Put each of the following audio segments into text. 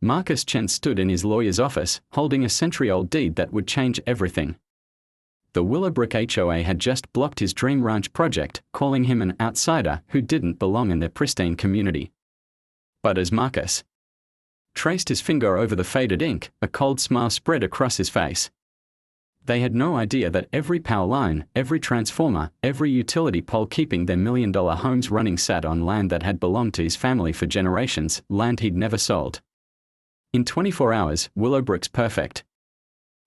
Marcus Chen stood in his lawyer's office, holding a century-old deed that would change everything. The Willowbrook HOA had just blocked his dream ranch project, calling him an outsider who didn't belong in their pristine community. But as Marcus traced his finger over the faded ink, a cold smile spread across his face. They had no idea that every power line, every transformer, every utility pole keeping their million-dollar homes running sat on land that had belonged to his family for generations, land he'd never sold. In 24 hours, Willowbrook's perfect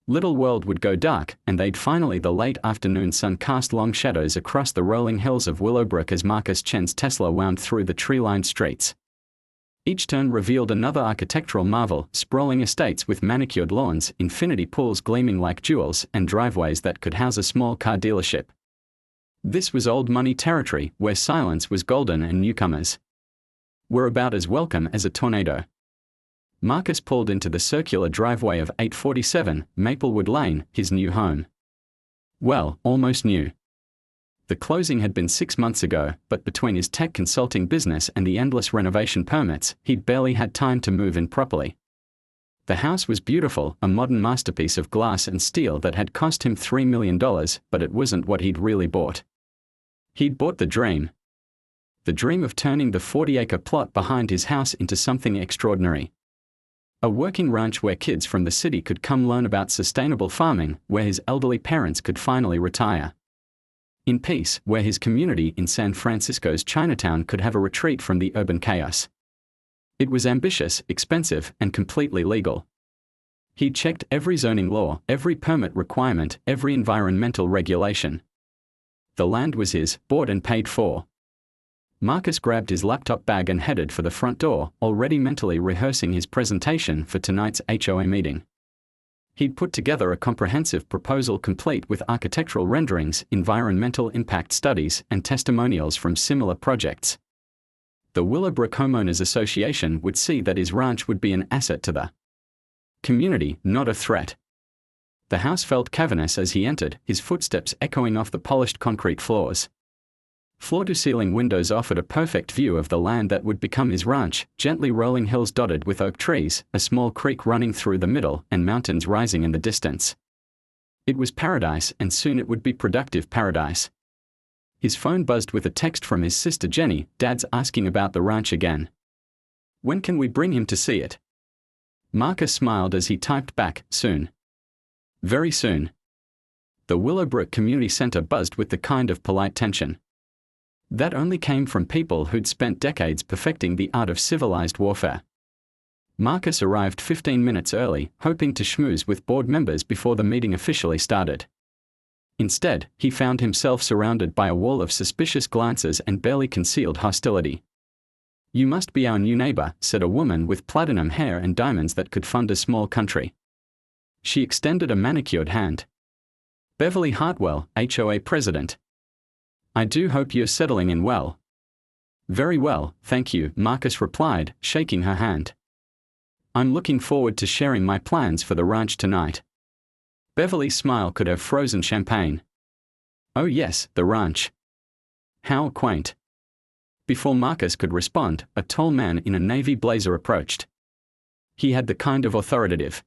little world would go dark, and they'd finally the late afternoon sun cast long shadows across the rolling hills of Willowbrook as Marcus Chen's Tesla wound through the tree-lined streets. Each turn revealed another architectural marvel, sprawling estates with manicured lawns, infinity pools gleaming like jewels, and driveways that could house a small car dealership. This was old money territory, where silence was golden and newcomers were about as welcome as a tornado. Marcus pulled into the circular driveway of 847 Maplewood Lane, his new home. Well, almost new. The closing had been 6 months ago, but between his tech consulting business and the endless renovation permits, he'd barely had time to move in properly. The house was beautiful, a modern masterpiece of glass and steel that had cost him $3 million, but it wasn't what he'd really bought. He'd bought the dream. The dream of turning the 40-acre plot behind his house into something extraordinary. A working ranch where kids from the city could come learn about sustainable farming, where his elderly parents could finally retire in peace, where his community in San Francisco's Chinatown could have a retreat from the urban chaos. It was ambitious, expensive, and completely legal. He'd checked every zoning law, every permit requirement, every environmental regulation. The land was his, bought and paid for. Marcus grabbed his laptop bag and headed for the front door, already mentally rehearsing his presentation for tonight's HOA meeting. He'd put together a comprehensive proposal complete with architectural renderings, environmental impact studies, and testimonials from similar projects. The Willowbrook Homeowners Association would see that his ranch would be an asset to the community, not a threat. The house felt cavernous as he entered, his footsteps echoing off the polished concrete floors. Floor-to-ceiling windows offered a perfect view of the land that would become his ranch, gently rolling hills dotted with oak trees, a small creek running through the middle, and mountains rising in the distance. It was paradise, and soon it would be productive paradise. His phone buzzed with a text from his sister Jenny. "Dad's asking about the ranch again. When can we bring him to see it?" Marcus smiled as he typed back, "Soon. Very soon." The Willowbrook Community Center buzzed with the kind of polite tension that only came from people who'd spent decades perfecting the art of civilized warfare. Marcus arrived 15 minutes early, hoping to schmooze with board members before the meeting officially started. Instead, he found himself surrounded by a wall of suspicious glances and barely concealed hostility. "You must be our new neighbor," said a woman with platinum hair and diamonds that could fund a small country. She extended a manicured hand. "Beverly Hartwell, HOA president. I do hope you're settling in well." "Very well, thank you," Marcus replied, shaking her hand. "I'm looking forward to sharing my plans for the ranch tonight." Beverly's smile could have frozen champagne. "Oh yes, the ranch. How quaint." Before Marcus could respond, a tall man in a navy blazer approached. He had the kind of authoritative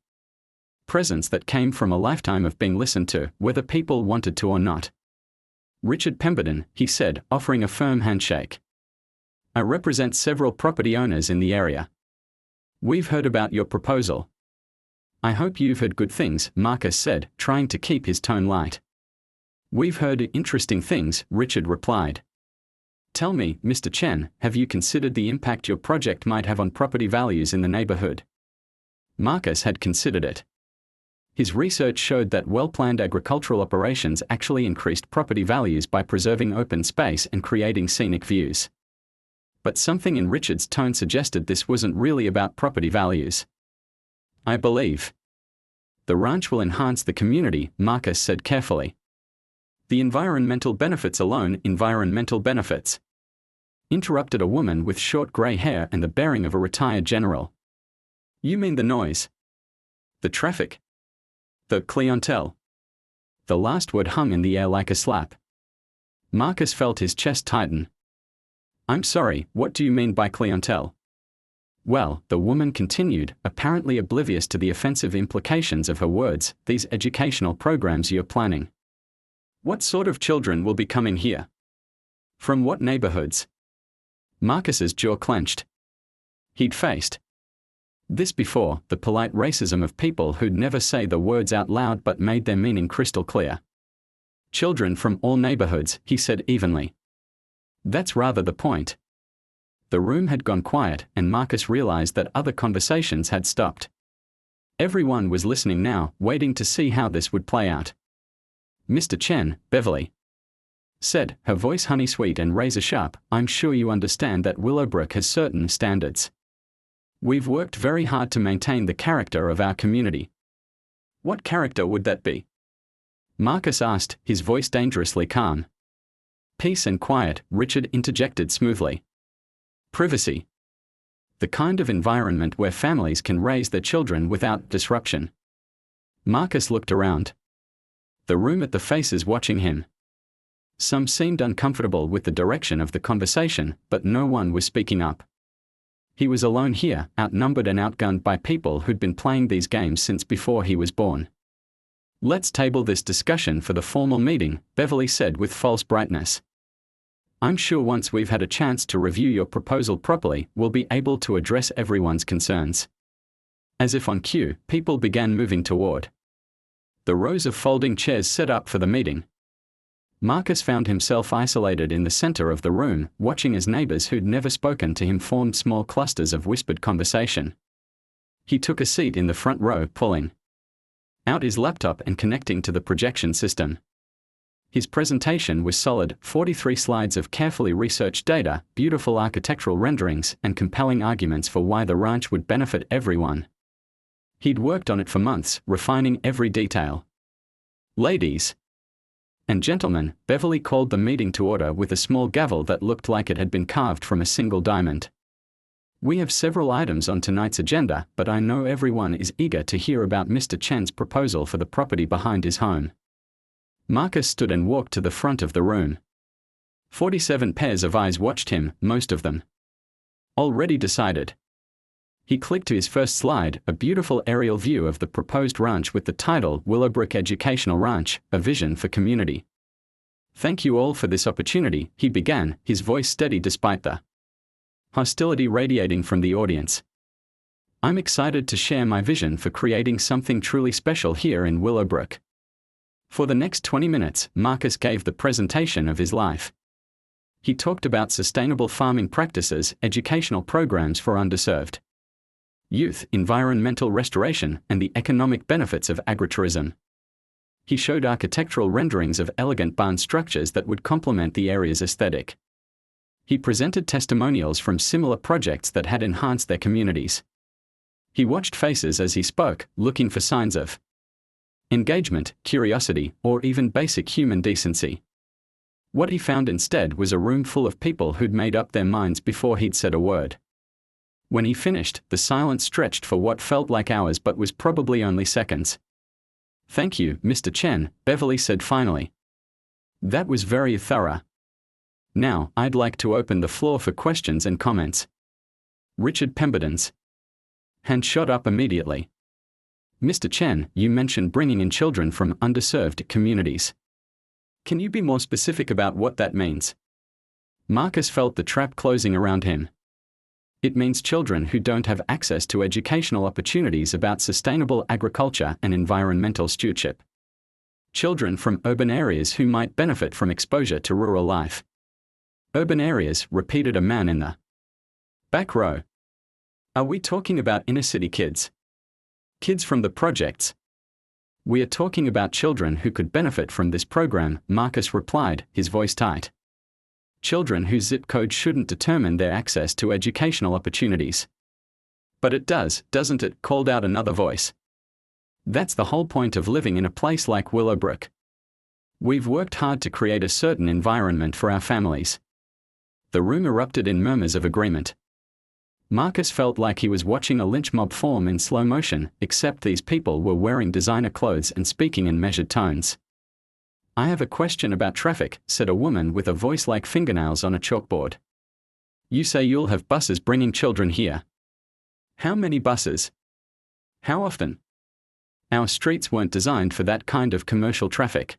presence that came from a lifetime of being listened to, whether people wanted to or not. "Richard Pemberton," he said, offering a firm handshake. "I represent several property owners in the area. We've heard about your proposal." "I hope you've heard good things," Marcus said, trying to keep his tone light. "We've heard interesting things," Richard replied. "Tell me, Mr. Chen, have you considered the impact your project might have on property values in the neighborhood?" Marcus had considered it. His research showed that well-planned agricultural operations actually increased property values by preserving open space and creating scenic views. But something in Richard's tone suggested this wasn't really about property values. "I believe the ranch will enhance the community," Marcus said carefully. "The environmental benefits alone." "Environmental benefits?" interrupted a woman with short gray hair and the bearing of a retired general. "You mean the noise? The traffic? The clientele?" The last word hung in the air like a slap. Marcus felt his chest tighten. "I'm sorry, what do you mean by clientele?" Well, the woman continued, apparently oblivious to the offensive implications of her words, these educational programs you're planning. What sort of children will be coming here? From what neighborhoods? Marcus's jaw clenched. He'd faced this before, the polite racism of people who'd never say the words out loud but made their meaning crystal clear. Children from all neighborhoods, he said evenly. That's rather the point. The room had gone quiet, and Marcus realized that other conversations had stopped. Everyone was listening now, waiting to see how this would play out. Mr. Chen, Beverly said, her voice honey-sweet and razor-sharp, I'm sure you understand that Willowbrook has certain standards. We've worked very hard to maintain the character of our community. What character would that be? Marcus asked, his voice dangerously calm. Peace and quiet, Richard interjected smoothly. Privacy. The kind of environment where families can raise their children without disruption. Marcus looked around the room at the faces watching him. Some seemed uncomfortable with the direction of the conversation, but no one was speaking up. He was alone here, outnumbered and outgunned by people who'd been playing these games since before he was born. Let's table this discussion for the formal meeting, Beverly said with false brightness. I'm sure once we've had a chance to review your proposal properly, we'll be able to address everyone's concerns. As if on cue, people began moving toward the rows of folding chairs set up for the meeting. Marcus found himself isolated in the center of the room, watching as neighbors who'd never spoken to him formed small clusters of whispered conversation. He took a seat in the front row, pulling out his laptop and connecting to the projection system. His presentation was solid, 43 slides of carefully researched data, beautiful architectural renderings, and compelling arguments for why the ranch would benefit everyone. He'd worked on it for months, refining every detail. Ladies and gentlemen, Beverly called the meeting to order with a small gavel that looked like it had been carved from a single diamond. We have several items on tonight's agenda, but I know everyone is eager to hear about Mr. Chen's proposal for the property behind his home. Marcus stood and walked to the front of the room. 47 pairs of eyes watched him, most of them already decided. He clicked to his first slide, a beautiful aerial view of the proposed ranch with the title Willowbrook Educational Ranch, a vision for community. Thank you all for this opportunity, he began, his voice steady despite the hostility radiating from the audience. I'm excited to share my vision for creating something truly special here in Willowbrook. For the next 20 minutes, Marcus gave the presentation of his life. He talked about sustainable farming practices, educational programs for underserved youth, environmental restoration, and the economic benefits of agritourism. He showed architectural renderings of elegant barn structures that would complement the area's aesthetic. He presented testimonials from similar projects that had enhanced their communities. He watched faces as he spoke, looking for signs of engagement, curiosity, or even basic human decency. What he found instead was a room full of people who'd made up their minds before he'd said a word. When he finished, the silence stretched for what felt like hours but was probably only seconds. Thank you, Mr. Chen, Beverly said finally. That was very thorough. Now, I'd like to open the floor for questions and comments. Richard Pemberton's hand shot up immediately. Mr. Chen, you mentioned bringing in children from underserved communities. Can you be more specific about what that means? Marcus felt the trap closing around him. It means children who don't have access to educational opportunities about sustainable agriculture and environmental stewardship. Children from urban areas who might benefit from exposure to rural life. Urban areas, repeated a man in the back row. Are we talking about inner-city kids? Kids from the projects? We are talking about children who could benefit from this program, Marcus replied, his voice tight. Children whose zip code shouldn't determine their access to educational opportunities. But it does, doesn't it? Called out another voice. That's the whole point of living in a place like Willowbrook. We've worked hard to create a certain environment for our families. The room erupted in murmurs of agreement. Marcus felt like he was watching a lynch mob form in slow motion, except these people were wearing designer clothes and speaking in measured tones. I have a question about traffic, said a woman with a voice like fingernails on a chalkboard. You say you'll have buses bringing children here. How many buses? How often? Our streets weren't designed for that kind of commercial traffic.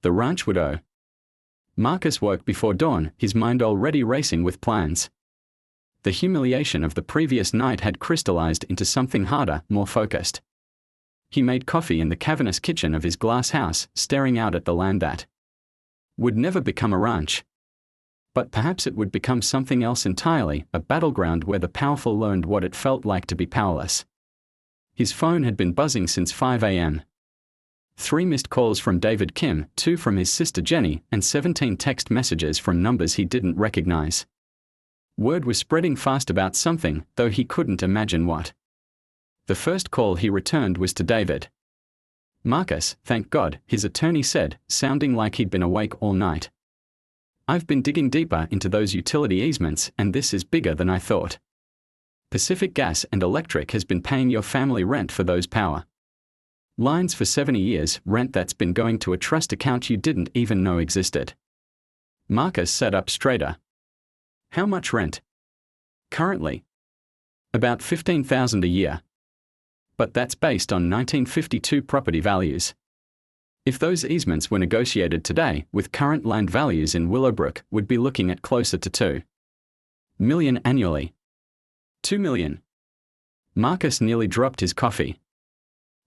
The ranch would owe. Marcus woke before dawn, his mind already racing with plans. The humiliation of the previous night had crystallized into something harder, more focused. He made coffee in the cavernous kitchen of his glass house, staring out at the land that would never become a ranch. But perhaps it would become something else entirely, a battleground where the powerful learned what it felt like to be powerless. His phone had been buzzing since 5 a.m. 3 missed calls from David Kim, 2 from his sister Jenny, and 17 text messages from numbers he didn't recognize. Word was spreading fast about something, though he couldn't imagine what. The first call he returned was to David. Marcus, thank God, his attorney said, sounding like he'd been awake all night. I've been digging deeper into those utility easements, and this is bigger than I thought. Pacific Gas and Electric has been paying your family rent for those power lines for 70 years, rent that's been going to a trust account you didn't even know existed. Marcus sat up straighter. How much rent? Currently? About $15,000 a year. But that's based on 1952 property values. If those easements were negotiated today, with current land values in Willowbrook, would be looking at closer to $2 million annually. $2 million. Marcus nearly dropped his coffee.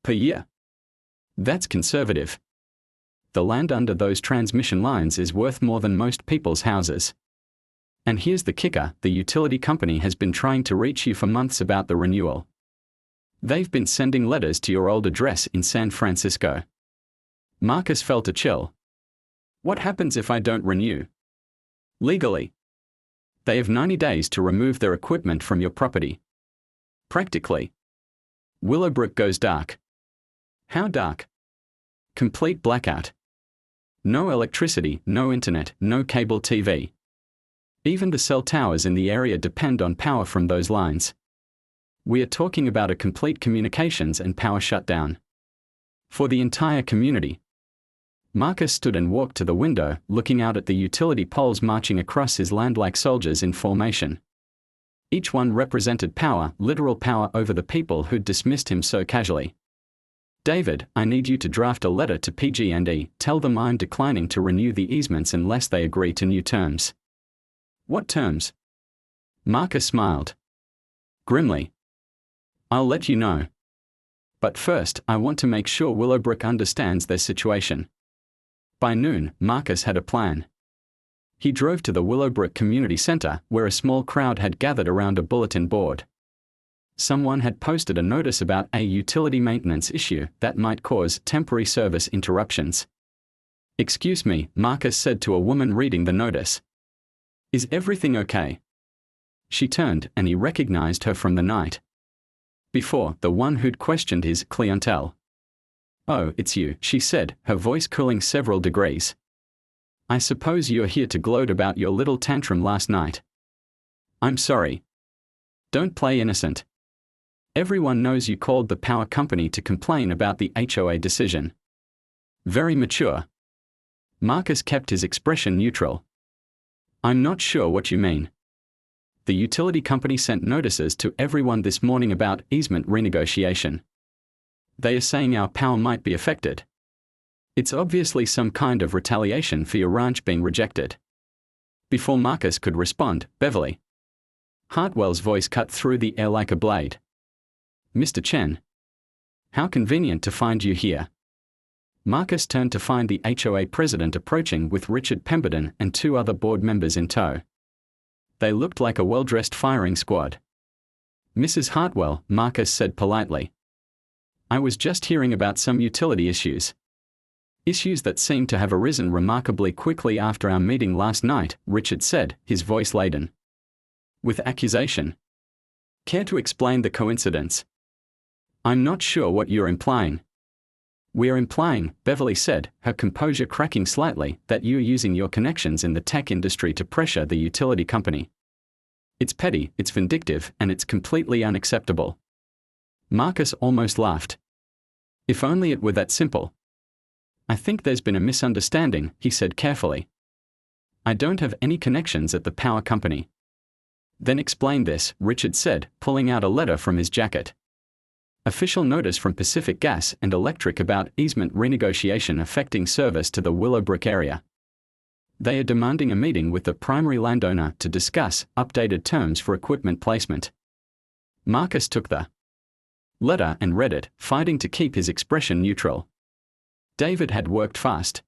Per year. That's conservative. The land under those transmission lines is worth more than most people's houses. And here's the kicker, the utility company has been trying to reach you for months about the renewal. They've been sending letters to your old address in San Francisco. Marcus felt a chill. What happens if I don't renew? Legally. They have 90 days to remove their equipment from your property. Practically. Willowbrook goes dark. How dark? Complete blackout. No electricity, no internet, no cable TV. Even the cell towers in the area depend on power from those lines. We are talking about a complete communications and power shutdown. For the entire community. Marcus stood and walked to the window, looking out at the utility poles marching across his land like soldiers in formation. Each one represented power, literal power over the people who'd dismissed him so casually. David, I need you to draft a letter to PG&E, tell them I'm declining to renew the easements unless they agree to new terms. What terms? Marcus smiled. Grimly. I'll let you know. But first, I want to make sure Willowbrook understands their situation. By noon, Marcus had a plan. He drove to the Willowbrook Community Center, where a small crowd had gathered around a bulletin board. Someone had posted a notice about a utility maintenance issue that might cause temporary service interruptions. Excuse me, Marcus said to a woman reading the notice. Is everything okay? She turned, and he recognized her from the night before, the one who'd questioned his clientele. Oh, it's you, she said, her voice cooling several degrees. I suppose you're here to gloat about your little tantrum last night. I'm sorry. Don't play innocent. Everyone knows you called the power company to complain about the HOA decision. Very mature. Marcus kept his expression neutral. I'm not sure what you mean. The utility company sent notices to everyone this morning about easement renegotiation. They are saying our power might be affected. It's obviously some kind of retaliation for your ranch being rejected. Before Marcus could respond, Beverly Hartwell's voice cut through the air like a blade. Mr. Chen. How convenient to find you here. Marcus turned to find the HOA president approaching with Richard Pemberton and 2 other board members in tow. They looked like a well-dressed firing squad. Mrs. Hartwell, Marcus said politely. I was just hearing about some utility issues. Issues that seem to have arisen remarkably quickly after our meeting last night, Richard said, his voice laden with accusation. Care to explain the coincidence? I'm not sure what you're implying. We're implying, Beverly said, her composure cracking slightly, that you're using your connections in the tech industry to pressure the utility company. It's petty, it's vindictive, and it's completely unacceptable. Marcus almost laughed. If only it were that simple. I think there's been a misunderstanding, he said carefully. I don't have any connections at the power company. Then explain this, Richard said, pulling out a letter from his jacket. Official notice from Pacific Gas and Electric about easement renegotiation affecting service to the Willowbrook area. They are demanding a meeting with the primary landowner to discuss updated terms for equipment placement. Marcus took the letter and read it, fighting to keep his expression neutral. David had worked fast.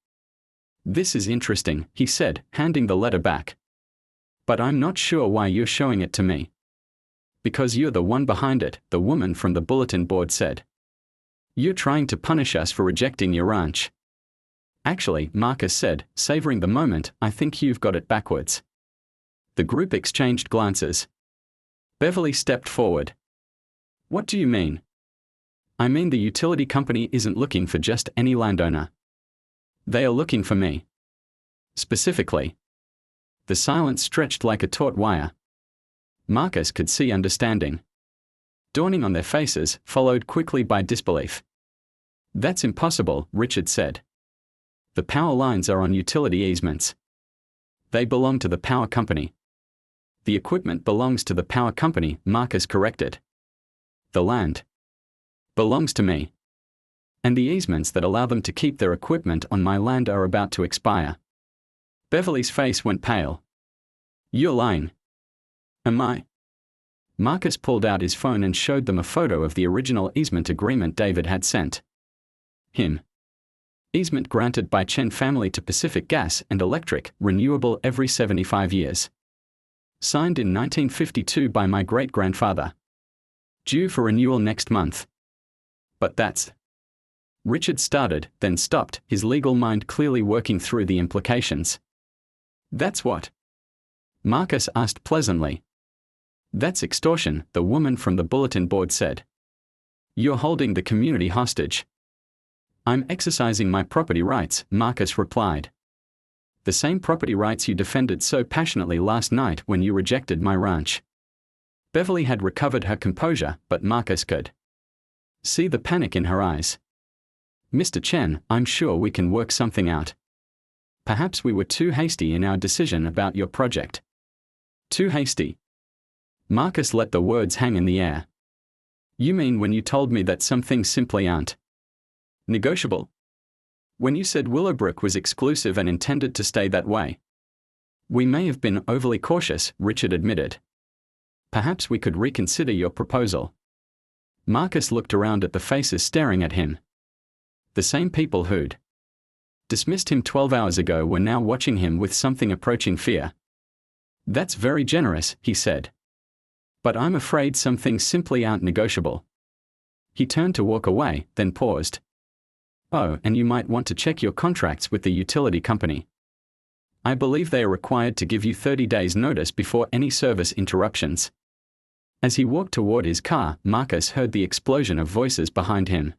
"This is interesting," he said, handing the letter back. "But I'm not sure why you're showing it to me." "Because you're the one behind it," the woman from the bulletin board said. "You're trying to punish us for rejecting your ranch." "Actually," Marcus said, savoring the moment, "I think you've got it backwards." The group exchanged glances. Beverly stepped forward. "What do you mean?" "I mean the utility company isn't looking for just any landowner. They are looking for me. Specifically." The silence stretched like a taut wire. Marcus could see understanding dawning on their faces, followed quickly by disbelief. "That's impossible," Richard said. "The power lines are on utility easements. They belong to the power company." "The equipment belongs to the power company," Marcus corrected. "The land belongs to me. And the easements that allow them to keep their equipment on my land are about to expire." Beverly's face went pale. "You're lying." "Am I?" Marcus pulled out his phone and showed them a photo of the original easement agreement David had sent him. Easement granted by Chen family to Pacific Gas and Electric, renewable every 75 years. Signed in 1952 by my great-grandfather. Due for renewal next month. "But that's..." Richard started, then stopped, his legal mind clearly working through the implications. "That's what?" Marcus asked pleasantly. "That's extortion," the woman from the bulletin board said. "You're holding the community hostage." "I'm exercising my property rights," Marcus replied. "The same property rights you defended so passionately last night when you rejected my ranch." Beverly had recovered her composure, but Marcus could see the panic in her eyes. "Mr. Chen, I'm sure we can work something out. Perhaps we were too hasty in our decision about your project." "Too hasty?" Marcus let the words hang in the air. "You mean when you told me that some things simply aren't negotiable? When you said Willowbrook was exclusive and intended to stay that way?" "We may have been overly cautious," Richard admitted. "Perhaps we could reconsider your proposal." Marcus looked around at the faces staring at him. The same people who'd dismissed him 12 hours ago were now watching him with something approaching fear. "That's very generous," he said. "But I'm afraid some things simply aren't negotiable." He turned to walk away, then paused. "Oh, and you might want to check your contracts with the utility company. I believe they are required to give you 30 days notice before any service interruptions." As he walked toward his car, Marcus heard the explosion of voices behind him.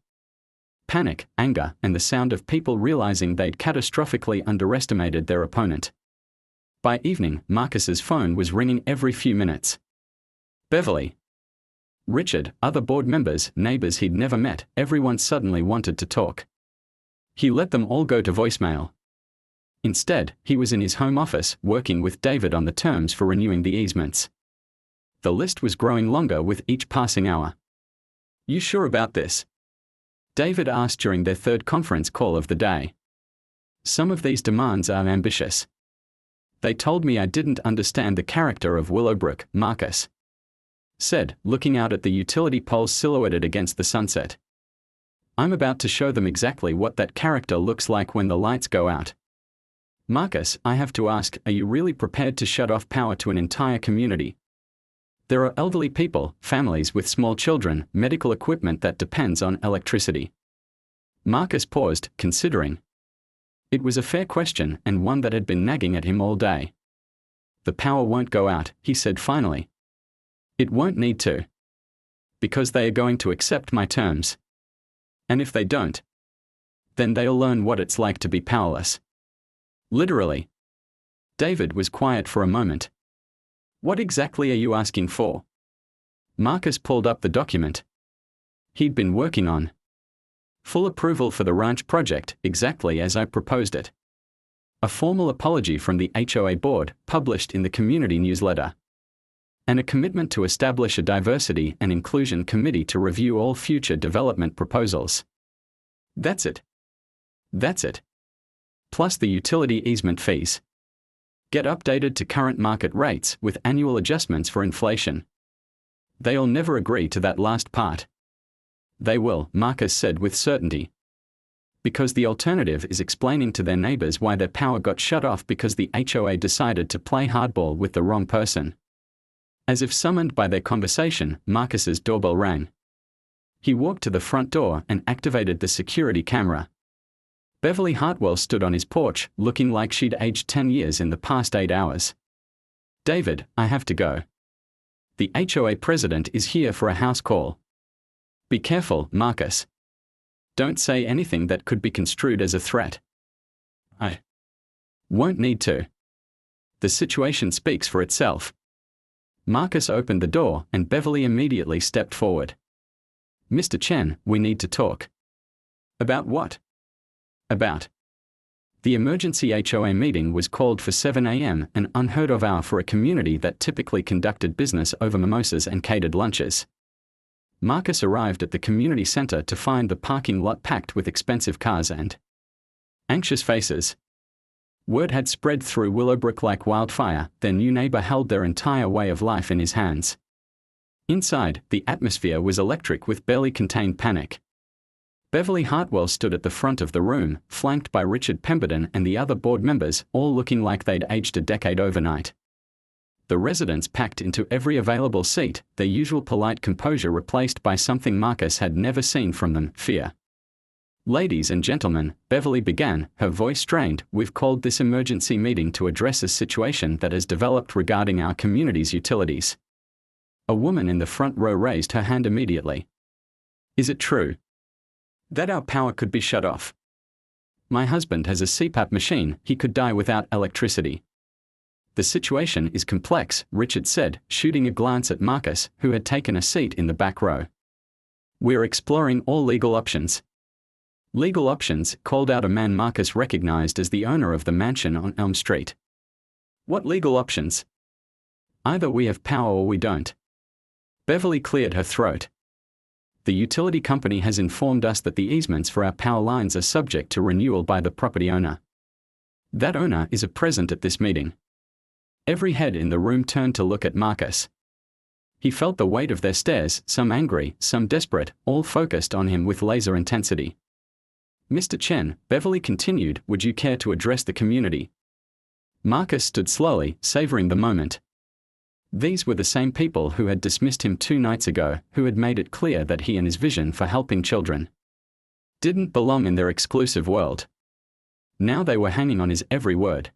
Panic, anger, and the sound of people realizing they'd catastrophically underestimated their opponent. By evening, Marcus's phone was ringing every few minutes. Beverly, Richard, other board members, neighbors he'd never met, everyone suddenly wanted to talk. He let them all go to voicemail. Instead, he was in his home office, working with David on the terms for renewing the easements. The list was growing longer with each passing hour. "You sure about this?" David asked during their third conference call of the day. "Some of these demands are ambitious. They told me I didn't understand the character of Willowbrook," Marcus said, looking out at the utility poles silhouetted against the sunset. "I'm about to show them exactly what that character looks like when the lights go out." "Marcus, I have to ask, are you really prepared to shut off power to an entire community? There are elderly people, families with small children, medical equipment that depends on electricity." Marcus paused, considering. It was a fair question, and one that had been nagging at him all day. "The power won't go out," he said finally. "It won't need to. Because they are going to accept my terms. And if they don't, then they'll learn what it's like to be powerless. Literally." David was quiet for a moment. "What exactly are you asking for?" Marcus pulled up the document he'd been working on. "Full approval for the ranch project, exactly as I proposed it. A formal apology from the HOA board, published in the community newsletter. And a commitment to establish a diversity and inclusion committee to review all future development proposals. That's it. That's it. Plus the utility easement fees. Get updated to current market rates with annual adjustments for inflation. They'll never agree to that last part. They will, Marcus said with certainty. Because the alternative is explaining to their neighbors why their power got shut off because the HOA decided to play hardball with the wrong person. As if summoned by their conversation, Marcus's doorbell rang. He walked to the front door and activated the security camera. Beverly Hartwell stood on his porch, looking like she'd aged 10 years in the past 8 hours. David, I have to go. The HOA president is here for a house call. Be careful, Marcus. Don't say anything that could be construed as a threat. I won't need to. The situation speaks for itself. Marcus opened the door and Beverly immediately stepped forward. Mr. Chen, we need to talk. About what? About. The emergency HOA meeting was called for 7 a.m., an unheard of hour for a community that typically conducted business over mimosas and catered lunches. Marcus arrived at the community center to find the parking lot packed with expensive cars and anxious faces. Word had spread through Willowbrook like wildfire. Their new neighbor held their entire way of life in his hands. Inside, the atmosphere was electric with barely contained panic. Beverly Hartwell stood at the front of the room, flanked by Richard Pemberton and the other board members, all looking like they'd aged a decade overnight. The residents packed into every available seat, their usual polite composure replaced by something Marcus had never seen from them, fear. Ladies and gentlemen, Beverly began, her voice strained, we've called this emergency meeting to address a situation that has developed regarding our community's utilities. A woman in the front row raised her hand immediately. Is it true that our power could be shut off? My husband has a CPAP machine, he could die without electricity. The situation is complex, Richard said, shooting a glance at Marcus, who had taken a seat in the back row. We're exploring all legal options. Legal options, called out a man Marcus recognized as the owner of the mansion on Elm Street. What legal options? Either we have power or we don't. Beverly cleared her throat. The utility company has informed us that the easements for our power lines are subject to renewal by the property owner. That owner is present at this meeting. Every head in the room turned to look at Marcus. He felt the weight of their stares, some angry, some desperate, all focused on him with laser intensity. Mr. Chen, Beverly continued, would you care to address the community? Marcus stood slowly, savoring the moment. These were the same people who had dismissed him 2 nights ago, who had made it clear that he and his vision for helping children didn't belong in their exclusive world. Now they were hanging on his every word.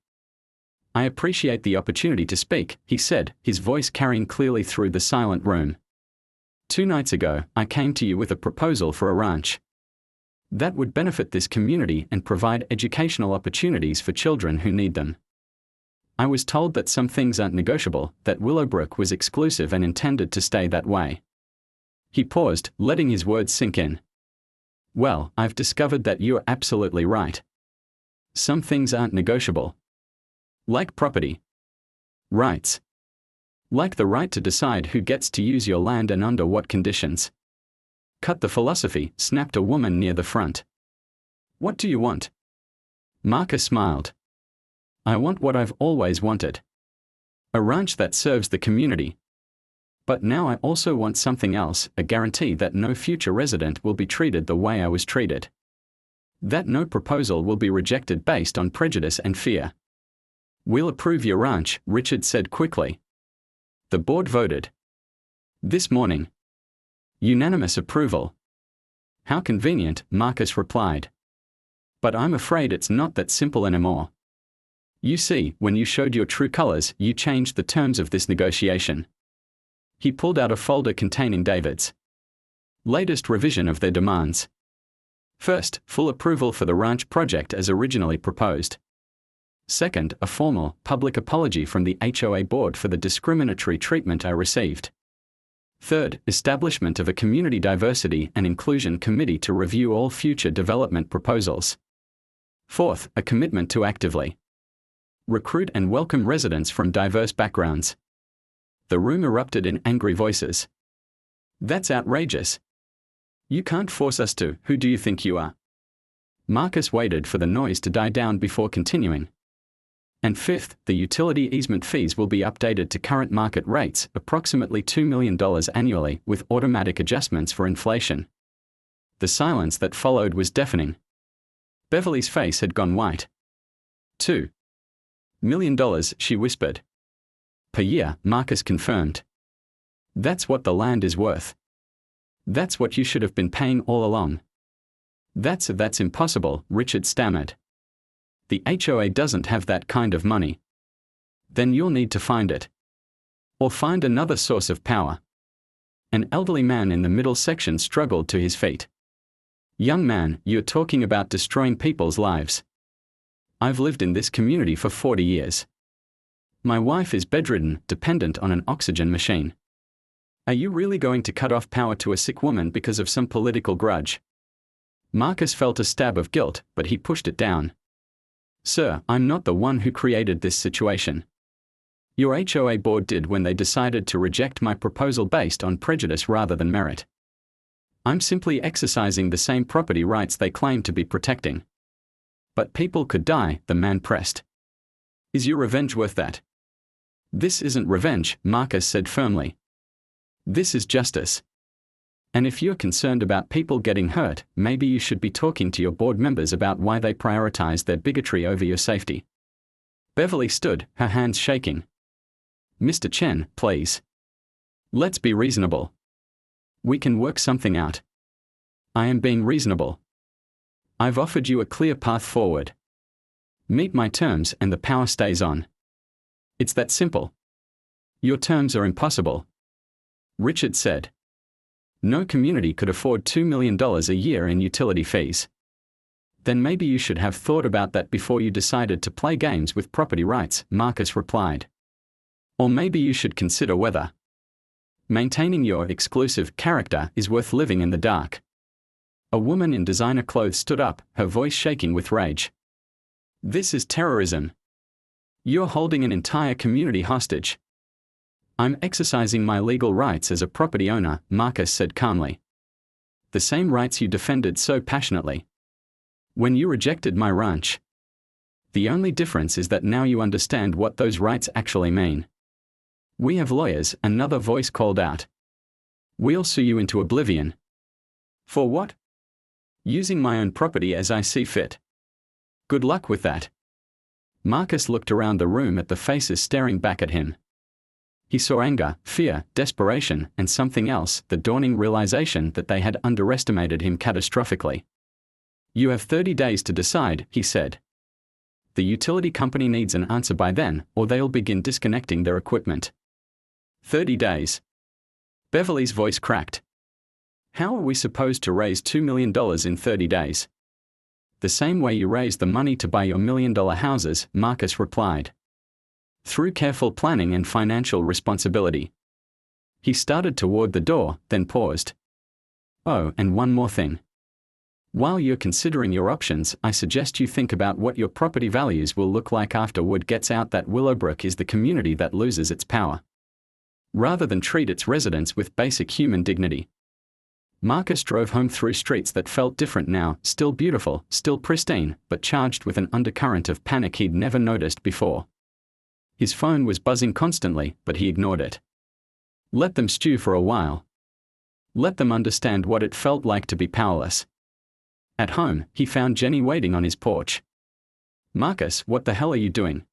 I appreciate the opportunity to speak, he said, his voice carrying clearly through the silent room. 2 nights ago, I came to you with a proposal for a ranch that would benefit this community and provide educational opportunities for children who need them. I was told that some things aren't negotiable, that Willowbrook was exclusive and intended to stay that way. He paused, letting his words sink in. Well, I've discovered that you're absolutely right. Some things aren't negotiable. Like property rights. Like the right to decide who gets to use your land and under what conditions. Cut the philosophy, snapped a woman near the front. What do you want? Marcus smiled. I want what I've always wanted. A ranch that serves the community. But now I also want something else, a guarantee that no future resident will be treated the way I was treated. That no proposal will be rejected based on prejudice and fear. We'll approve your ranch, Richard said quickly. The board voted. This morning. Unanimous approval. How convenient, Marcus replied. But I'm afraid it's not that simple anymore. You see, when you showed your true colors, you changed the terms of this negotiation. He pulled out a folder containing David's latest revision of their demands. First, full approval for the ranch project as originally proposed. Second, a formal, public apology from the HOA board for the discriminatory treatment I received. Third, establishment of a community diversity and inclusion committee to review all future development proposals. Fourth, a commitment to actively recruit and welcome residents from diverse backgrounds. The room erupted in angry voices. That's outrageous. You can't force us to. Who do you think you are? Marcus waited for the noise to die down before continuing. And fifth, the utility easement fees will be updated to current market rates, approximately $2 million annually, with automatic adjustments for inflation. The silence that followed was deafening. Beverly's face had gone white. $2 million, she whispered. Per year, Marcus confirmed. That's what the land is worth. That's what you should have been paying all along. That's impossible, Richard stammered. The HOA doesn't have that kind of money. Then you'll need to find it. Or find another source of power. An elderly man in the middle section struggled to his feet. Young man, you're talking about destroying people's lives. I've lived in this community for 40 years. My wife is bedridden, dependent on an oxygen machine. Are you really going to cut off power to a sick woman because of some political grudge? Marcus felt a stab of guilt, but he pushed it down. Sir, I'm not the one who created this situation. Your HOA board did when they decided to reject my proposal based on prejudice rather than merit. I'm simply exercising the same property rights they claim to be protecting. But people could die, the man pressed. Is your revenge worth that? This isn't revenge, Marcus said firmly. This is justice. And if you're concerned about people getting hurt, maybe you should be talking to your board members about why they prioritize their bigotry over your safety. Beverly stood, her hands shaking. Mr. Chen, please. Let's be reasonable. We can work something out. I am being reasonable. I've offered you a clear path forward. Meet my terms and the power stays on. It's that simple. Your terms are impossible. Richard said. No community could afford $2 million a year in utility fees. Then maybe you should have thought about that before you decided to play games with property rights, Marcus replied. Or maybe you should consider whether maintaining your exclusive character is worth living in the dark. A woman in designer clothes stood up, her voice shaking with rage. This is terrorism. You're holding an entire community hostage. I'm exercising my legal rights as a property owner, Marcus said calmly. The same rights you defended so passionately when you rejected my ranch. The only difference is that now you understand what those rights actually mean. We have lawyers, another voice called out. We'll sue you into oblivion. For what? Using my own property as I see fit. Good luck with that. Marcus looked around the room at the faces staring back at him. He saw anger, fear, desperation, and something else, the dawning realization that they had underestimated him catastrophically. You have 30 days to decide, he said. The utility company needs an answer by then, or they'll begin disconnecting their equipment. 30 days. Beverly's voice cracked. How are we supposed to raise $2 million in 30 days? The same way you raised the money to buy your $1 million houses, Marcus replied. Through careful planning and financial responsibility. He started toward the door, then paused. Oh, and one more thing. While you're considering your options, I suggest you think about what your property values will look like after word gets out that Willowbrook is the community that loses its power. Rather than treat its residents with basic human dignity. Marcus drove home through streets that felt different now, still beautiful, still pristine, but charged with an undercurrent of panic he'd never noticed before. His phone was buzzing constantly, but he ignored it. Let them stew for a while. Let them understand what it felt like to be powerless. At home, he found Jenny waiting on his porch. Marcus, what the hell are you doing?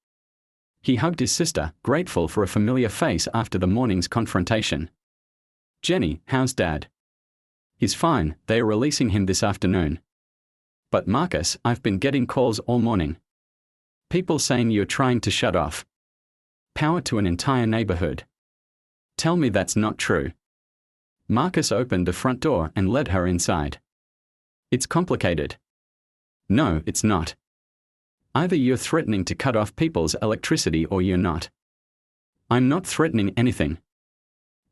He hugged his sister, grateful for a familiar face after the morning's confrontation. Jenny, how's Dad? He's fine, they are releasing him this afternoon. But Marcus, I've been getting calls all morning. People saying you're trying to shut off power to an entire neighborhood. Tell me that's not true. Marcus opened the front door and led her inside. It's complicated. No, it's not. Either you're threatening to cut off people's electricity or you're not. I'm not threatening anything.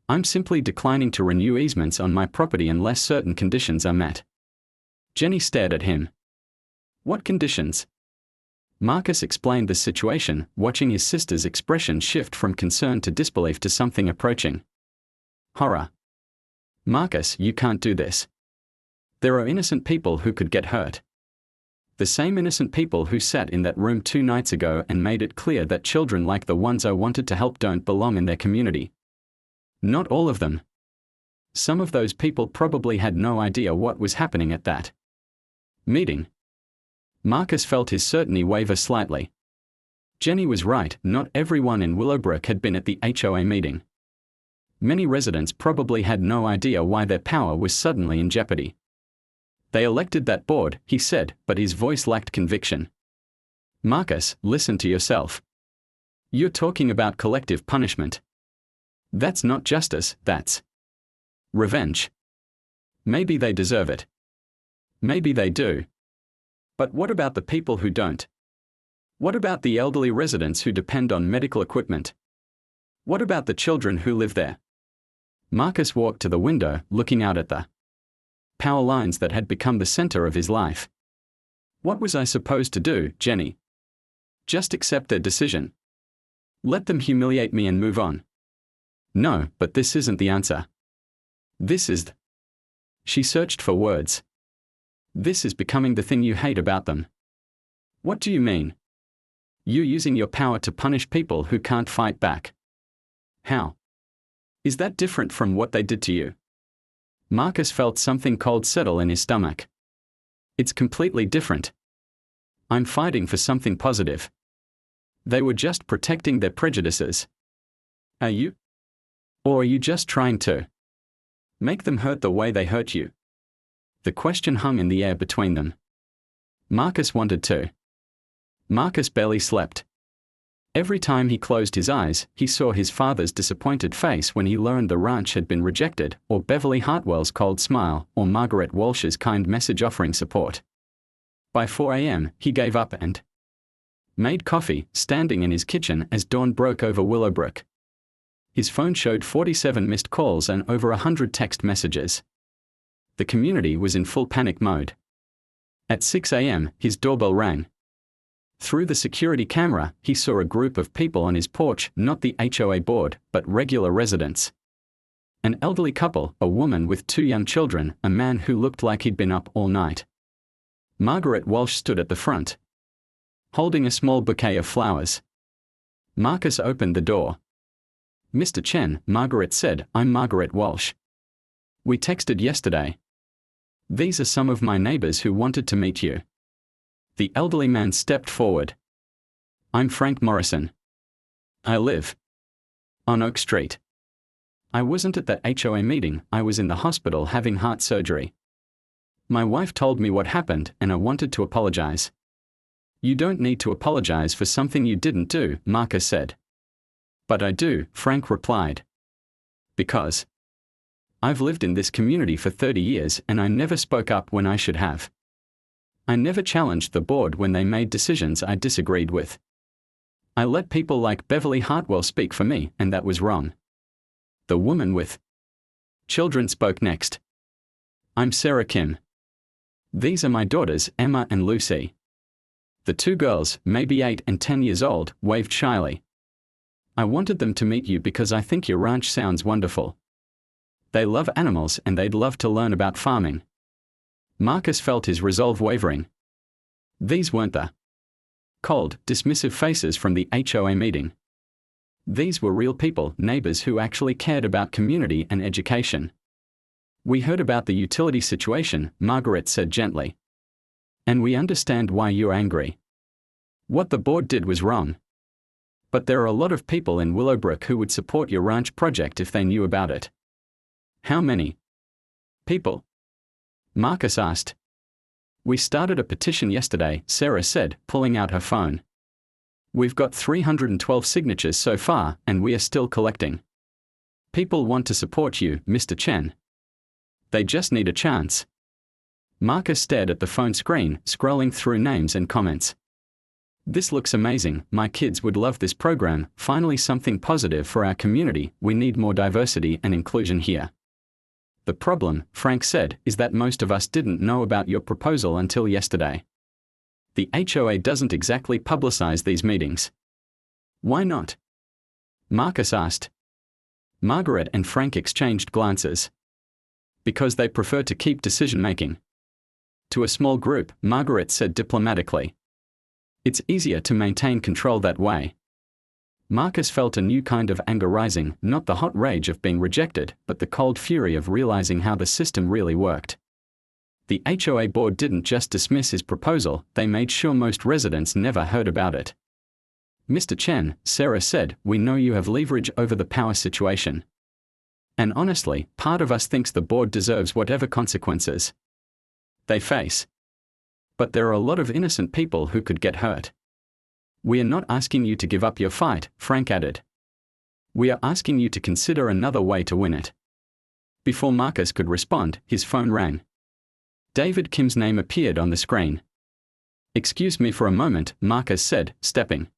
I'm simply declining to renew easements on my property unless certain conditions are met. Jenny stared at him. What conditions? Marcus explained the situation, watching his sister's expression shift from concern to disbelief to something approaching horror. Marcus, you can't do this. There are innocent people who could get hurt. The same innocent people who sat in that room 2 nights ago and made it clear that children like the ones I wanted to help don't belong in their community. Not all of them. Some of those people probably had no idea what was happening at that meeting. Marcus felt his certainty waver slightly. Jenny was right, not everyone in Willowbrook had been at the HOA meeting. Many residents probably had no idea why their power was suddenly in jeopardy. They elected that board, he said, but his voice lacked conviction. Marcus, listen to yourself. You're talking about collective punishment. That's not justice, that's revenge. Maybe they deserve it. Maybe they do. But what about the people who don't? What about the elderly residents who depend on medical equipment? What about the children who live there? Marcus walked to the window, looking out at the power lines that had become the center of his life. What was I supposed to do, Jenny? Just accept their decision? Let them humiliate me and move on? No, but this isn't the answer. This is She searched for words. This is becoming the thing you hate about them. What do you mean? You're using your power to punish people who can't fight back. How? Is that different from what they did to you? Marcus felt something cold settle in his stomach. It's completely different. I'm fighting for something positive. They were just protecting their prejudices. Are you? Or are you just trying to make them hurt the way they hurt you? The question hung in the air between them. Marcus wanted to. Marcus barely slept. Every time he closed his eyes, he saw his father's disappointed face when he learned the ranch had been rejected, or Beverly Hartwell's cold smile, or Margaret Walsh's kind message offering support. By 4 a.m., he gave up and made coffee, standing in his kitchen as dawn broke over Willowbrook. His phone showed 47 missed calls and over 100 text messages. The community was in full panic mode. At 6 a.m., his doorbell rang. Through the security camera, he saw a group of people on his porch, not the HOA board, but regular residents. An elderly couple, a woman with 2 young children, a man who looked like he'd been up all night. Margaret Walsh stood at the front, holding a small bouquet of flowers. Marcus opened the door. Mr. Chen, Margaret said, I'm Margaret Walsh. We texted yesterday. These are some of my neighbors who wanted to meet you. The elderly man stepped forward. I'm Frank Morrison. I live on Oak Street. I wasn't at that HOA meeting, I was in the hospital having heart surgery. My wife told me what happened and I wanted to apologize. You don't need to apologize for something you didn't do, Marcus said. But I do, Frank replied. Because I've lived in this community for 30 years and I never spoke up when I should have. I never challenged the board when they made decisions I disagreed with. I let people like Beverly Hartwell speak for me, and that was wrong. The woman with children spoke next. I'm Sarah Kim. These are my daughters, Emma and Lucy. The 2 girls, maybe 8 and 10 years old, waved shyly. I wanted them to meet you because I think your ranch sounds wonderful. They love animals and they'd love to learn about farming. Marcus felt his resolve wavering. These weren't the cold, dismissive faces from the HOA meeting. These were real people, neighbors who actually cared about community and education. We heard about the utility situation, Margaret said gently. And we understand why you're angry. What the board did was wrong. But there are a lot of people in Willowbrook who would support your ranch project if they knew about it. How many people? Marcus asked. We started a petition yesterday, Sarah said, pulling out her phone. We've got 312 signatures so far, and we are still collecting. People want to support you, Mr. Chen. They just need a chance. Marcus stared at the phone screen, scrolling through names and comments. This looks amazing, my kids would love this program, finally something positive for our community, we need more diversity and inclusion here. The problem, Frank said, is that most of us didn't know about your proposal until yesterday. The HOA doesn't exactly publicize these meetings. Why not? Marcus asked. Margaret and Frank exchanged glances. Because they prefer to keep decision-making to a small group, Margaret said diplomatically. It's easier to maintain control that way. Marcus felt a new kind of anger rising, not the hot rage of being rejected, but the cold fury of realizing how the system really worked. The HOA board didn't just dismiss his proposal, they made sure most residents never heard about it. Mr. Chen, Sarah said, we know you have leverage over the power situation. And honestly, part of us thinks the board deserves whatever consequences they face. But there are a lot of innocent people who could get hurt. We are not asking you to give up your fight, Frank added. We are asking you to consider another way to win it. Before Marcus could respond, his phone rang. David Kim's name appeared on the screen. Excuse me for a moment, Marcus said, stepping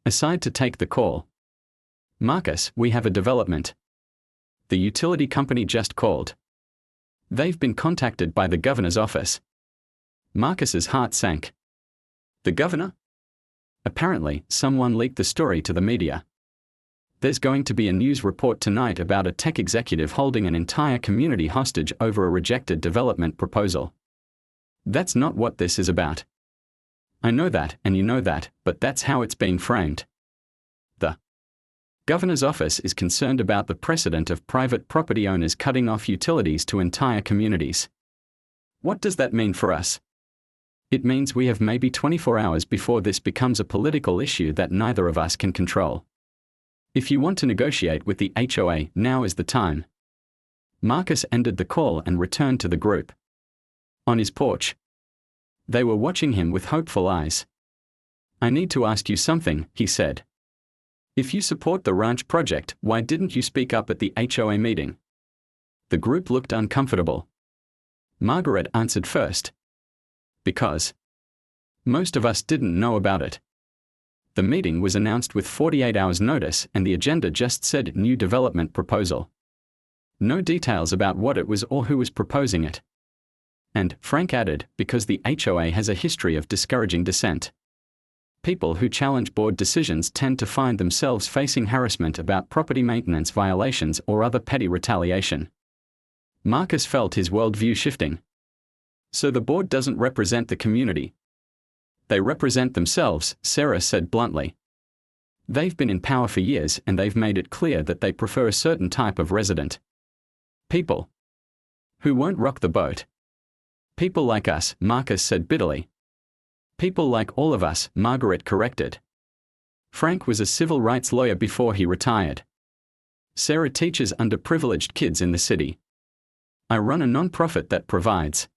aside to take the call. Marcus, we have a development. The utility company just called. They've been contacted by the governor's office. Marcus's heart sank. The governor? Apparently, someone leaked the story to the media. There's going to be a news report tonight about a tech executive holding an entire community hostage over a rejected development proposal. That's not what this is about. I know that, and you know that, but that's how it's being framed. The governor's office is concerned about the precedent of private property owners cutting off utilities to entire communities. What does that mean for us? It means we have maybe 24 hours before this becomes a political issue that neither of us can control. If you want to negotiate with the HOA, now is the time. Marcus ended the call and returned to the group. On his porch, they were watching him with hopeful eyes. I need to ask you something, he said. If you support the ranch project, why didn't you speak up at the HOA meeting? The group looked uncomfortable. Margaret answered first. Because most of us didn't know about it. The meeting was announced with 48 hours notice and the agenda just said new development proposal. No details about what it was or who was proposing it. And, Frank added, because the HOA has a history of discouraging dissent. People who challenge board decisions tend to find themselves facing harassment about property maintenance violations or other petty retaliation. Marcus felt his worldview shifting. So the board doesn't represent the community. They represent themselves, Sarah said bluntly. They've been in power for years and they've made it clear that they prefer a certain type of resident. People who won't rock the boat. People like us, Marcus said bitterly. People like all of us, Margaret corrected. Frank was a civil rights lawyer before he retired. Sarah teaches underprivileged kids in the city. I run a non-profit that provides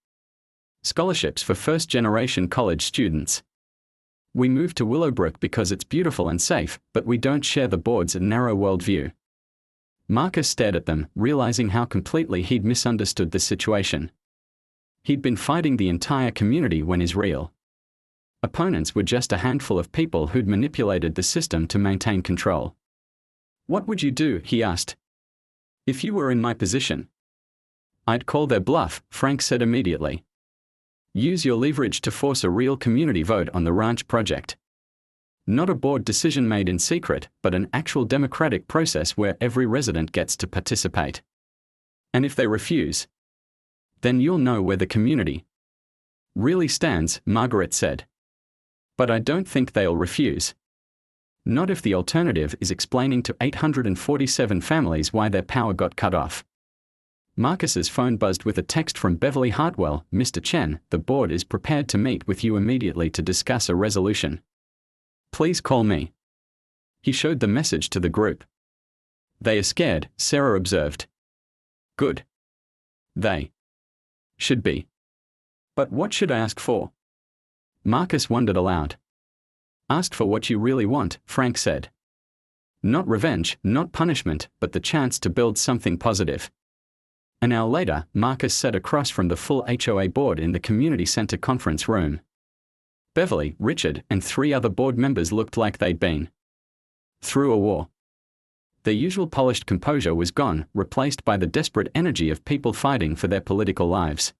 scholarships for first-generation college students. We moved to Willowbrook because it's beautiful and safe, but we don't share the board's narrow worldview. Marcus stared at them, realizing how completely he'd misunderstood the situation. He'd been fighting the entire community when his real opponents were just a handful of people who'd manipulated the system to maintain control. What would you do, he asked, if you were in my position? I'd call their bluff, Frank said immediately. Use your leverage to force a real community vote on the ranch project. Not a board decision made in secret, but an actual democratic process where every resident gets to participate. And if they refuse, then you'll know where the community really stands, Margaret said. But I don't think they'll refuse. Not if the alternative is explaining to 847 families why their power got cut off. Marcus's phone buzzed with a text from Beverly Hartwell. Mr. Chen, the board is prepared to meet with you immediately to discuss a resolution. Please call me. He showed the message to the group. They are scared, Sarah observed. Good. They should be. But what should I ask for? Marcus wondered aloud. Ask for what you really want, Frank said. Not revenge, not punishment, but the chance to build something positive. An hour later, Marcus sat across from the full HOA board in the community center conference room. Beverly, Richard, and 3 other board members looked like they'd been through a war. Their usual polished composure was gone, replaced by the desperate energy of people fighting for their political lives.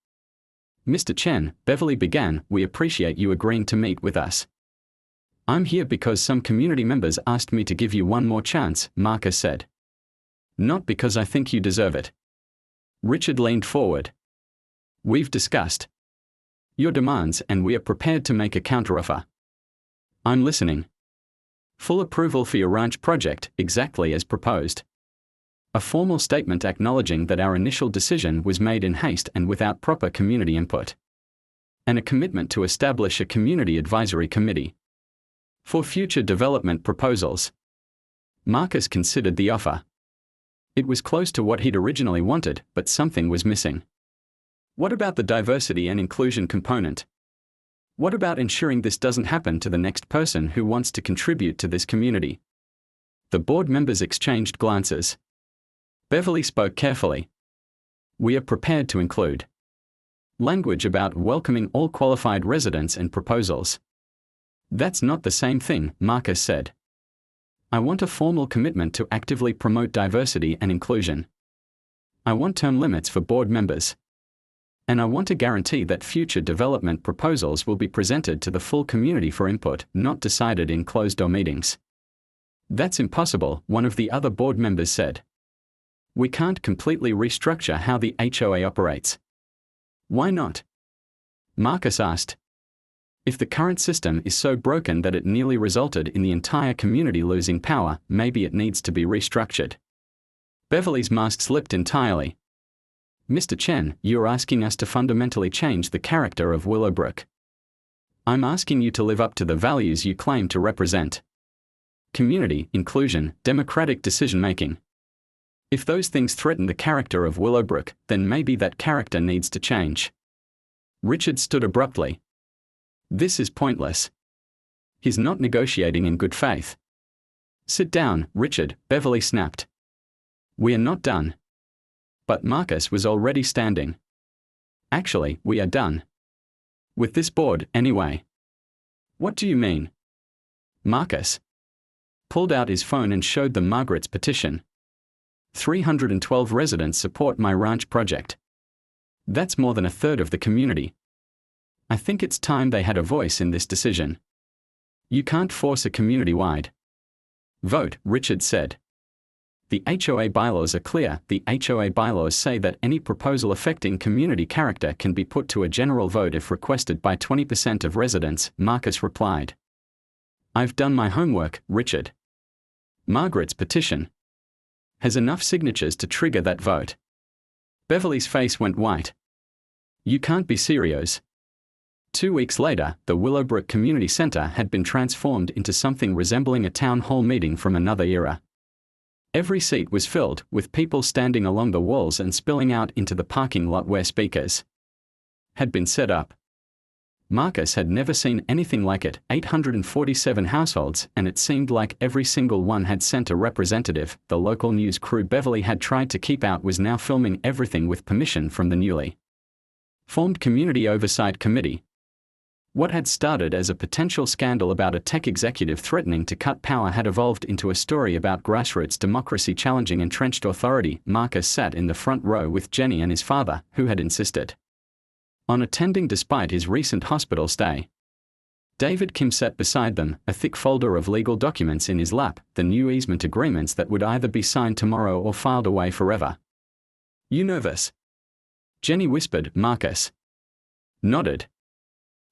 Mr. Chen, Beverly began, we appreciate you agreeing to meet with us. I'm here because some community members asked me to give you one more chance, Marcus said. Not because I think you deserve it. Richard leaned forward. We've discussed your demands and we are prepared to make a counteroffer. I'm listening. Full approval for your ranch project, exactly as proposed. A formal statement acknowledging that our initial decision was made in haste and without proper community input. And a commitment to establish a community advisory committee for future development proposals. Marcus considered the offer. It was close to what he'd originally wanted, but something was missing. What about the diversity and inclusion component? What about ensuring this doesn't happen to the next person who wants to contribute to this community? The board members exchanged glances. Beverly spoke carefully. We are prepared to include language about welcoming all qualified residents and proposals. That's not the same thing, Marcus said. I want a formal commitment to actively promote diversity and inclusion. I want term limits for board members. And I want to guarantee that future development proposals will be presented to the full community for input, not decided in closed-door meetings. That's impossible, one of the other board members said. We can't completely restructure how the HOA operates. Why not? Marcus asked. If the current system is so broken that it nearly resulted in the entire community losing power, maybe it needs to be restructured. Beverly's mask slipped entirely. Mr. Chen, you're asking us to fundamentally change the character of Willowbrook. I'm asking you to live up to the values you claim to represent. Community, inclusion, democratic decision-making. If those things threaten the character of Willowbrook, then maybe that character needs to change. Richard stood abruptly. This is pointless. He's not negotiating in good faith. Sit down, Richard, Beverly snapped. We are not done. But Marcus was already standing. Actually, we are done. With this board, anyway. What do you mean? Marcus pulled out his phone and showed them Margaret's petition. 312 residents support my ranch project. That's more than a third of the community. I think it's time they had a voice in this decision. You can't force a community-wide vote, Richard said. The HOA bylaws are clear. The HOA bylaws say that any proposal affecting community character can be put to a general vote if requested by 20% of residents, Marcus replied. I've done my homework, Richard. Margaret's petition has enough signatures to trigger that vote. Beverly's face went white. You can't be serious. 2 weeks later, the Willowbrook Community Center had been transformed into something resembling a town hall meeting from another era. Every seat was filled, with people standing along the walls and spilling out into the parking lot where speakers had been set up. Marcus had never seen anything like it, 847 households, and it seemed like every single one had sent a representative. The local news crew Beverly had tried to keep out was now filming everything with permission from the newly formed Community Oversight Committee. What had started as a potential scandal about a tech executive threatening to cut power had evolved into a story about grassroots democracy challenging entrenched authority. Marcus sat in the front row with Jenny and his father, who had insisted on attending despite his recent hospital stay. David Kim sat beside them, a thick folder of legal documents in his lap, the new easement agreements that would either be signed tomorrow or filed away forever. You nervous? Jenny whispered. Marcus nodded.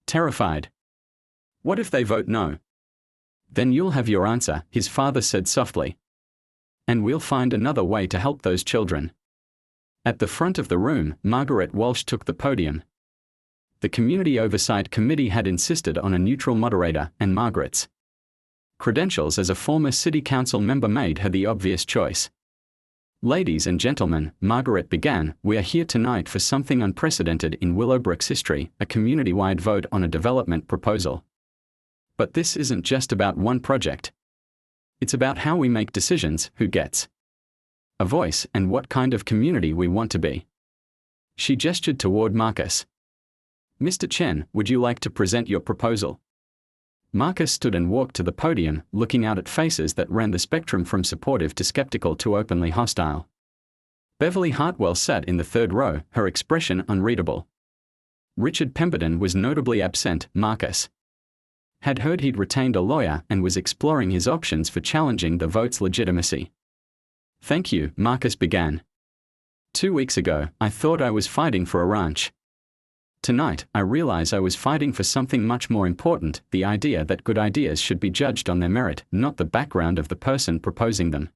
Terrified. What if they vote no? Then you'll have your answer, his father said softly. And we'll find another way to help those children. At the front of the room, Margaret Walsh took the podium. The Community Oversight Committee had insisted on a neutral moderator, and Margaret's credentials as a former city council member made her the obvious choice. Ladies and gentlemen, Margaret began, we are here tonight for something unprecedented in Willowbrook's history, a community-wide vote on a development proposal. But this isn't just about one project. It's about how we make decisions, who gets a voice, and what kind of community we want to be. She gestured toward Marcus. Mr. Chen, would you like to present your proposal? Marcus stood and walked to the podium, looking out at faces that ran the spectrum from supportive to skeptical to openly hostile. Beverly Hartwell sat in the third row, her expression unreadable. Richard Pemberton was notably absent. Marcus had heard he'd retained a lawyer and was exploring his options for challenging the vote's legitimacy. "Thank you," Marcus began. "2 weeks ago, I thought I was fighting for a ranch. Tonight, I realize I was fighting for something much more important, the idea that good ideas should be judged on their merit, not the background of the person proposing them."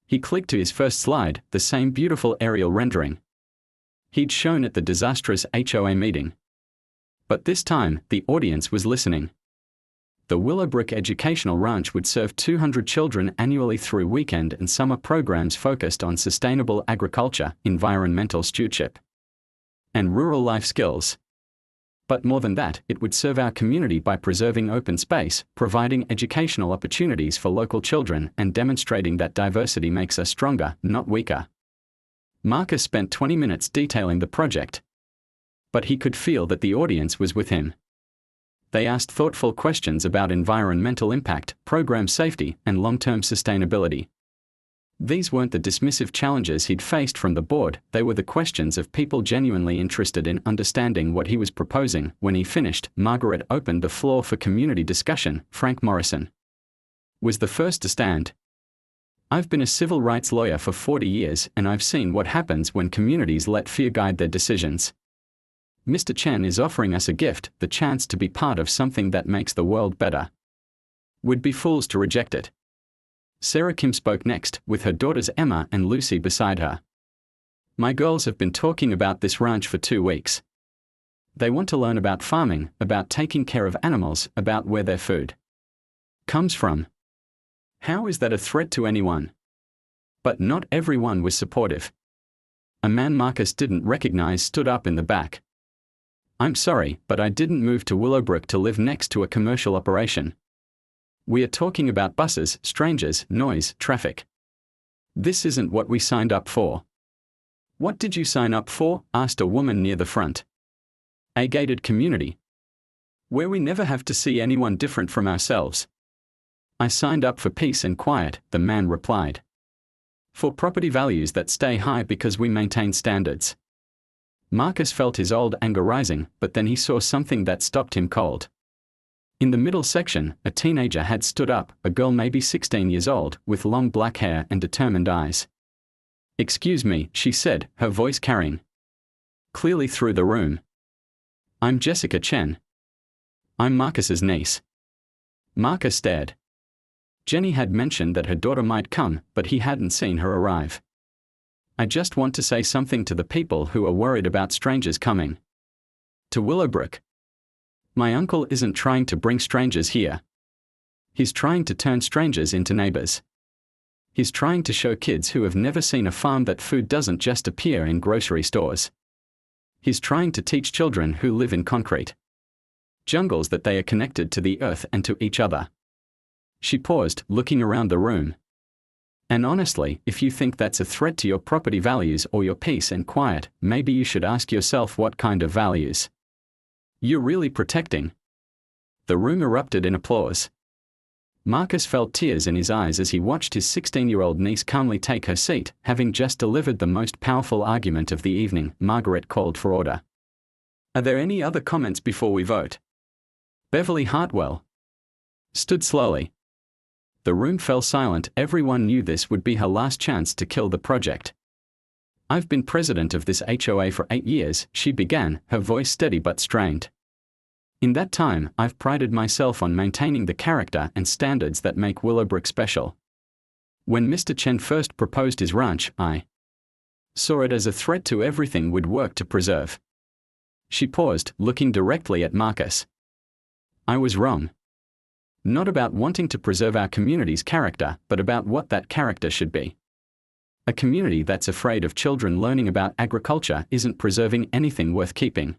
He clicked to his first slide, the same beautiful aerial rendering he'd shown at the disastrous HOA meeting. But this time, the audience was listening. The Willowbrook Educational Ranch would serve 200 children annually through weekend and summer programs focused on sustainable agriculture, environmental stewardship, and rural life skills. But more than that, it would serve our community by preserving open space, providing educational opportunities for local children, and demonstrating that diversity makes us stronger, not weaker. Marcus spent 20 minutes detailing the project. But he could feel that the audience was with him. They asked thoughtful questions about environmental impact, program safety, and long-term sustainability. These weren't the dismissive challenges he'd faced from the board, they were the questions of people genuinely interested in understanding what he was proposing. When he finished, Margaret opened the floor for community discussion. Frank Morrison was the first to stand. "I've been a civil rights lawyer for 40 years, and I've seen what happens when communities let fear guide their decisions. Mr. Chen is offering us a gift, the chance to be part of something that makes the world better. We'd be fools to reject it." Sarah Kim spoke next, with her daughters Emma and Lucy beside her. "My girls have been talking about this ranch for 2 weeks. They want to learn about farming, about taking care of animals, about where their food comes from. How is that a threat to anyone?" But not everyone was supportive. A man Marcus didn't recognize stood up in the back. "I'm sorry, but I didn't move to Willowbrook to live next to a commercial operation. We are talking about buses, strangers, noise, traffic. This isn't what we signed up for." "What did you sign up for?" asked a woman near the front. "A gated community, where we never have to see anyone different from ourselves." "I signed up for peace and quiet," the man replied. "For property values that stay high because we maintain standards." Marcus felt his old anger rising, but then he saw something that stopped him cold. In the middle section, a teenager had stood up, a girl maybe 16 years old, with long black hair and determined eyes. "Excuse me," she said, her voice carrying clearly through the room. "I'm Jessica Chen. I'm Marcus's niece." Marcus stared. Jenny had mentioned that her daughter might come, but he hadn't seen her arrive. "I just want to say something to the people who are worried about strangers coming to Willowbrook. My uncle isn't trying to bring strangers here. He's trying to turn strangers into neighbors. He's trying to show kids who have never seen a farm that food doesn't just appear in grocery stores. He's trying to teach children who live in concrete jungles that they are connected to the earth and to each other." She paused, looking around the room. "And honestly, if you think that's a threat to your property values or your peace and quiet, maybe you should ask yourself what kind of values you're really protecting." The room erupted in applause. Marcus felt tears in his eyes as he watched his 16-year-old niece calmly take her seat, having just delivered the most powerful argument of the evening. Margaret called for order. "Are there any other comments before we vote?" Beverly Hartwell stood slowly. The room fell silent. Everyone knew this would be her last chance to kill the project. "I've been president of this HOA for 8 years, she began, her voice steady but strained. "In that time, I've prided myself on maintaining the character and standards that make Willowbrook special. When Mr. Chen first proposed his ranch, I saw it as a threat to everything we'd worked to preserve." She paused, looking directly at Marcus. "I was wrong. Not about wanting to preserve our community's character, but about what that character should be. A community that's afraid of children learning about agriculture isn't preserving anything worth keeping.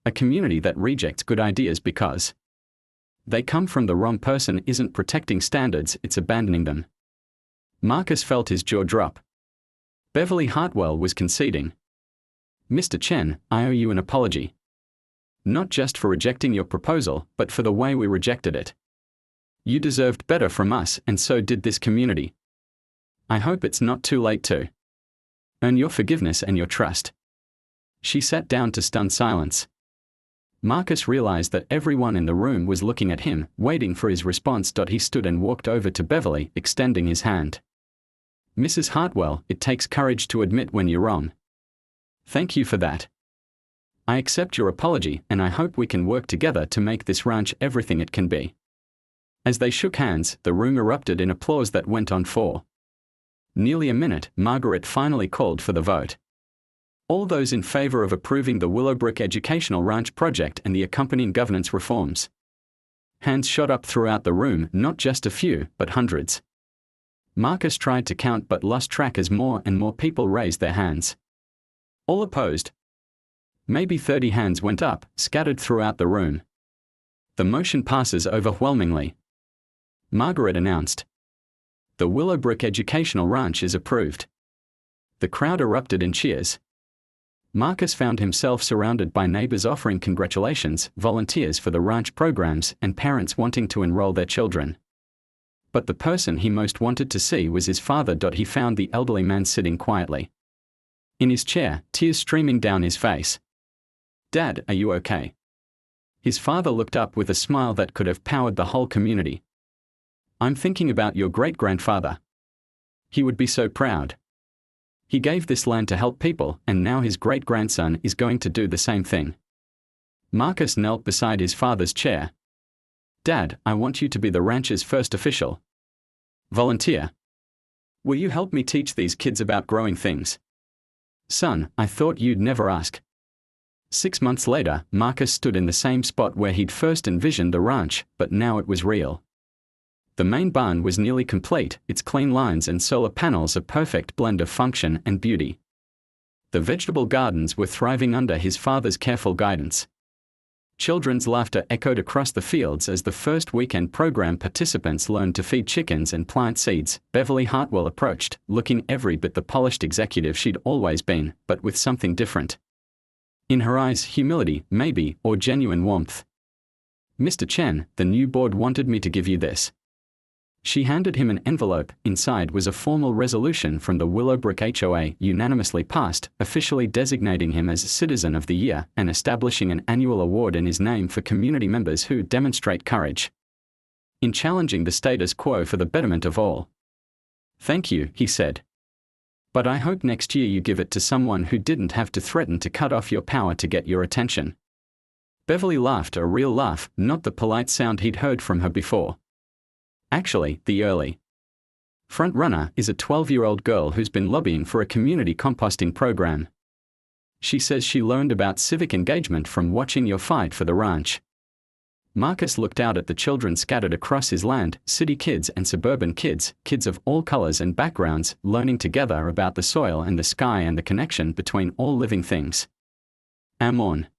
A community that rejects good ideas because they come from the wrong person isn't protecting standards, it's abandoning them." Marcus felt his jaw drop. Beverly Hartwell was conceding. "Mr. Chen, I owe you an apology. Not just for rejecting your proposal, but for the way we rejected it. You deserved better from us, and so did this community. I hope it's not too late to earn your forgiveness and your trust." She sat down to stunned silence. Marcus realized that everyone in the room was looking at him, waiting for his response. He stood and walked over to Beverly, extending his hand. "Mrs. Hartwell, it takes courage to admit when you're wrong. Thank you for that. I accept your apology, and I hope we can work together to make this ranch everything it can be." As they shook hands, the room erupted in applause that went on for nearly a minute. Margaret finally called for the vote. All those in favor of approving the Willowbrook Educational Ranch project and the accompanying governance reforms. Hands shot up throughout the room, not just a few, but hundreds. Marcus tried to count but lost track as more and more people raised their hands. All opposed? Maybe 30 hands went up, scattered throughout the room. The motion passes overwhelmingly. Margaret announced. The Willowbrook Educational Ranch is approved. The crowd erupted in cheers. Marcus found himself surrounded by neighbors offering congratulations, volunteers for the ranch programs, and parents wanting to enroll their children. But the person he most wanted to see was his father. He found the elderly man sitting quietly in his chair, tears streaming down his face. "Dad, are you okay?" His father looked up with a smile that could have powered the whole community. "I'm thinking about your great-grandfather. He would be so proud. He gave this land to help people, and now his great-grandson is going to do the same thing." Marcus knelt beside his father's chair. "Dad, I want you to be the ranch's first official volunteer. Will you help me teach these kids about growing things?" "Son, I thought you'd never ask." 6 months later, Marcus stood in the same spot where he'd first envisioned the ranch, but now it was real. The main barn was nearly complete, its clean lines and solar panels a perfect blend of function and beauty. The vegetable gardens were thriving under his father's careful guidance. Children's laughter echoed across the fields as the first weekend program participants learned to feed chickens and plant seeds. Beverly Hartwell approached, looking every bit the polished executive she'd always been, but with something different. In her eyes, humility, maybe, or genuine warmth. "Mr. Chen, the new board wanted me to give you this." She handed him an envelope. Inside was a formal resolution from the Willowbrook HOA, unanimously passed, officially designating him as Citizen of the Year and establishing an annual award in his name for community members who demonstrate courage in challenging the status quo for the betterment of all. "Thank you," he said. "But I hope next year you give it to someone who didn't have to threaten to cut off your power to get your attention." Beverly laughed, a real laugh, not the polite sound he'd heard from her before. "Actually, the early front runner is a 12-year-old girl who's been lobbying for a community composting program. She says she learned about civic engagement from watching your fight for the ranch." Marcus looked out at the children scattered across his land, city kids and suburban kids, kids of all colors and backgrounds, learning together about the soil and the sky and the connection between all living things. Amon.